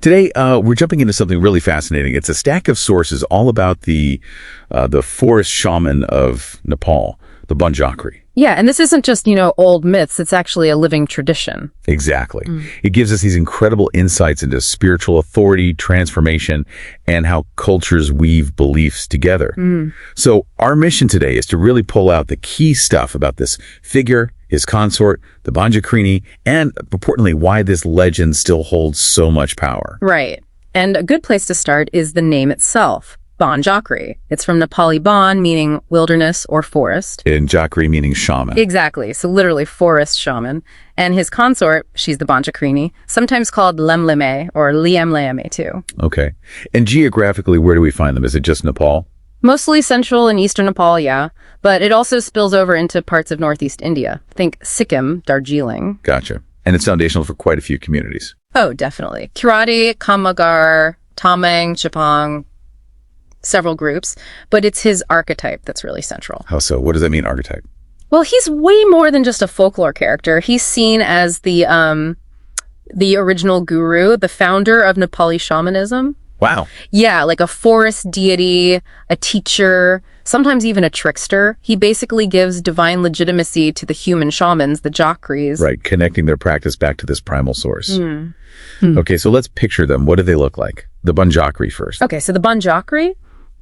Today, we're jumping into something really fascinating. It's a stack of sources all about the forest shaman of Nepal, the Banjhakri. Yeah, and this isn't just, old myths. It's actually a living tradition. Exactly. It gives us these incredible insights into spiritual authority, transformation, and how cultures weave beliefs together. So our mission today is to really pull out the key stuff about this figure, his consort, the Banjhakri, and importantly, why this legend still holds so much power. Right. And a good place to start is the name itself, Banjhakri. It's from Nepali Ban, meaning wilderness or forest. And Jhakri meaning shaman. Exactly. So literally forest shaman. And his consort, she's the Banjhakri, sometimes called Lemleme or Liemleeme too. Okay. And geographically, where do we find them? Is it just Nepal? Mostly central and eastern Nepal, yeah. But it also spills over into parts of northeast India. Think Sikkim, Darjeeling. Gotcha. And it's foundational for quite a few communities. Oh, definitely. Kirati, Kamagar, Tamang, Chipang, several groups. But it's his archetype that's really central. How so? What does that mean, archetype? Well, he's way more than just a folklore character. He's seen as the original guru, the founder of Nepali shamanism. Wow. Yeah, like a forest deity, a teacher, sometimes even a trickster. He basically gives divine legitimacy to the human shamans, the Jhakris. Right, connecting their practice back to this primal source. Okay, so let's picture them. What do they look like? The Banjhakri first. Okay, so the Banjhakri,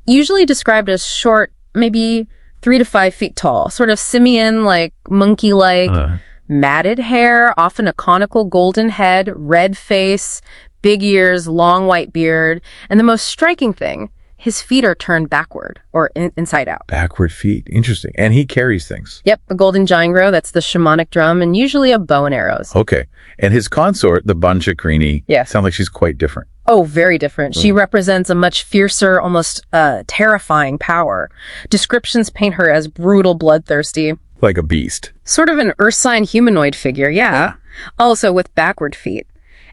usually described as short, maybe 3 to 5 feet tall, sort of simian, like monkey-like, matted hair, often a conical golden head, red face, big ears, long white beard, and the most striking thing, his feet are turned backward or inside out. Backward feet. Interesting. And he carries things. Yep, a golden jangro, that's the shamanic drum, and usually a bow and arrows. Okay. And his consort, the Banjhakri, Yes. sounds like she's quite different. Oh, very different. She represents a much fiercer, almost terrifying power. Descriptions paint her as brutal, bloodthirsty. Like a beast. Sort of an Ursine humanoid figure, yeah. Also with backward feet.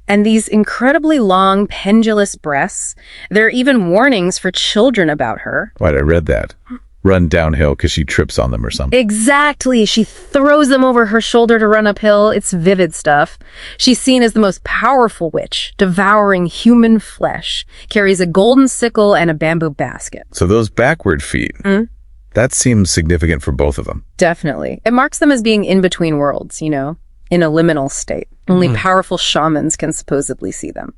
And these incredibly long, pendulous breasts. There are even warnings for children about her. Right, I read that. Run downhill because she trips on them or something. Exactly. She throws them over her shoulder to run uphill. It's vivid stuff. She's seen as the most powerful witch, devouring human flesh, carries a golden sickle and a bamboo basket. So those backward feet, that seems significant for both of them. Definitely. It marks them as being in between worlds, in a liminal state. Only powerful shamans can supposedly see them.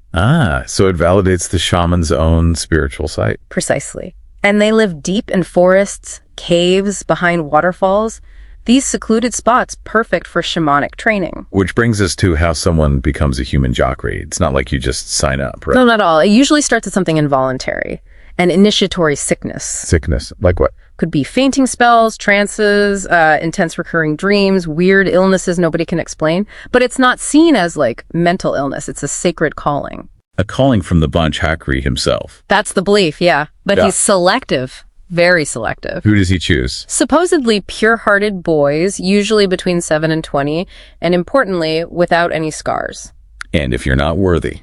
So it validates the shaman's own spiritual sight. Precisely. And they live deep in forests, caves, behind waterfalls. These secluded spots perfect for shamanic training. Which brings us to how someone becomes a human Jhakri. It's not like you just sign up, right? No, not at all. It usually starts with something involuntary. An initiatory sickness. Sickness. Like what? Could be fainting spells, trances, intense recurring dreams, weird illnesses nobody can explain. But it's not seen as like mental illness. It's a sacred calling. A calling from the Banjhakri himself. That's the belief, yeah. But he's selective. Very selective. Who does he choose? Supposedly pure-hearted boys, usually between 7 and 20, and importantly, without any scars. And if you're not worthy?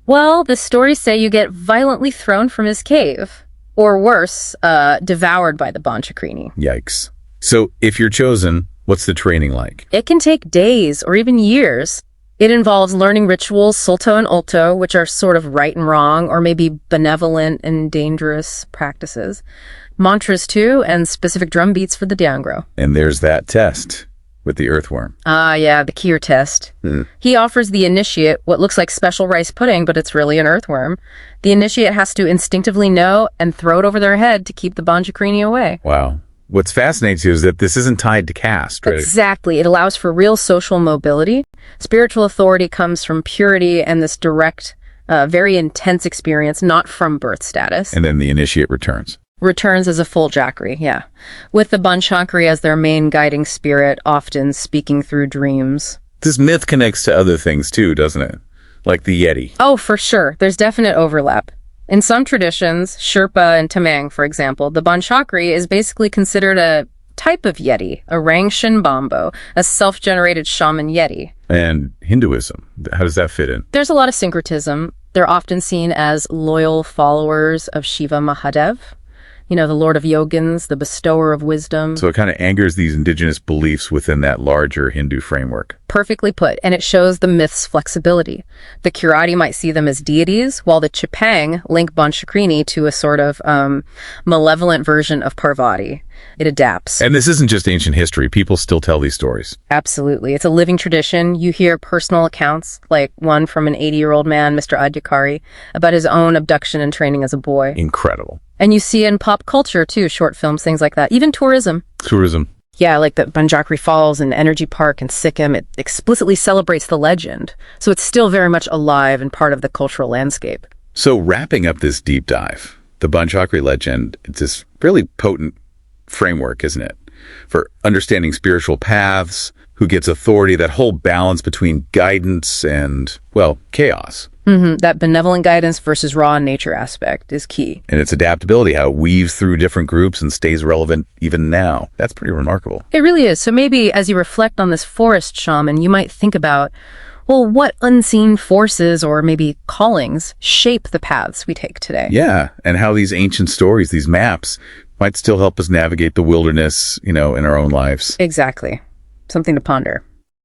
Well, the stories say you get violently thrown from his cave. Or worse, devoured by the Banjhakri. Yikes. So if you're chosen, what's the training like? It can take days or even years. It involves learning rituals, Solto and Ulto, which are sort of right and wrong, or maybe benevolent and dangerous practices. Mantras too, and specific drum beats for the Diangro. And there's that test with the earthworm. Yeah, the Kier test. He offers the initiate what looks like special rice pudding, but it's really an earthworm. The initiate has to instinctively know and throw it over their head to keep the Banjhakri away. Wow. What's fascinating too is that this isn't tied to caste, right? Exactly. It allows for real social mobility. Spiritual authority comes from purity and this direct, very intense experience, not from birth status. And then the initiate returns. Returns as a full Jhakri, yeah. With the Banjhakri as their main guiding spirit, often speaking through dreams. This myth connects to other things too, doesn't it? Like the Yeti. Oh, for sure. There's definite overlap. In some traditions, Sherpa and Tamang, for example, the Banjhakri is basically considered a type of Yeti, a Rangshin Bombo, a self-generated shaman Yeti. And Hinduism, how does that fit in? There's a lot of syncretism. They're often seen as loyal followers of Shiva Mahadev. the Lord of Yogins, the bestower of wisdom. So it kind of anchors these indigenous beliefs within that larger Hindu framework. Perfectly put, and it shows the myth's flexibility. The Kirati might see them as deities, while the Chepang link Banjhakri to a sort of malevolent version of Parvati. It adapts. And this isn't just ancient history. People still tell these stories. Absolutely. It's a living tradition. You hear personal accounts, like one from an 80-year-old man, Mr. Adhikari, about his own abduction and training as a boy. Incredible. And you see in pop culture, too, short films, things like that. Even tourism. Yeah, like the Banjhakri Falls and Energy Park in Sikkim, it explicitly celebrates the legend. So it's still very much alive and part of the cultural landscape. So wrapping up this deep dive, the Banjhakri legend, it's this really potent framework, isn't it? For understanding spiritual paths, who gets authority, that whole balance between guidance and, well, chaos. That benevolent guidance versus raw nature aspect is key. And its adaptability, how it weaves through different groups and stays relevant even now. That's pretty remarkable. It really is. So maybe as you reflect on this forest shaman, you might think about, well, what unseen forces or maybe callings shape the paths we take today? Yeah, and how these ancient stories, these maps, might still help us navigate the wilderness, in our own lives. Exactly. Something to ponder.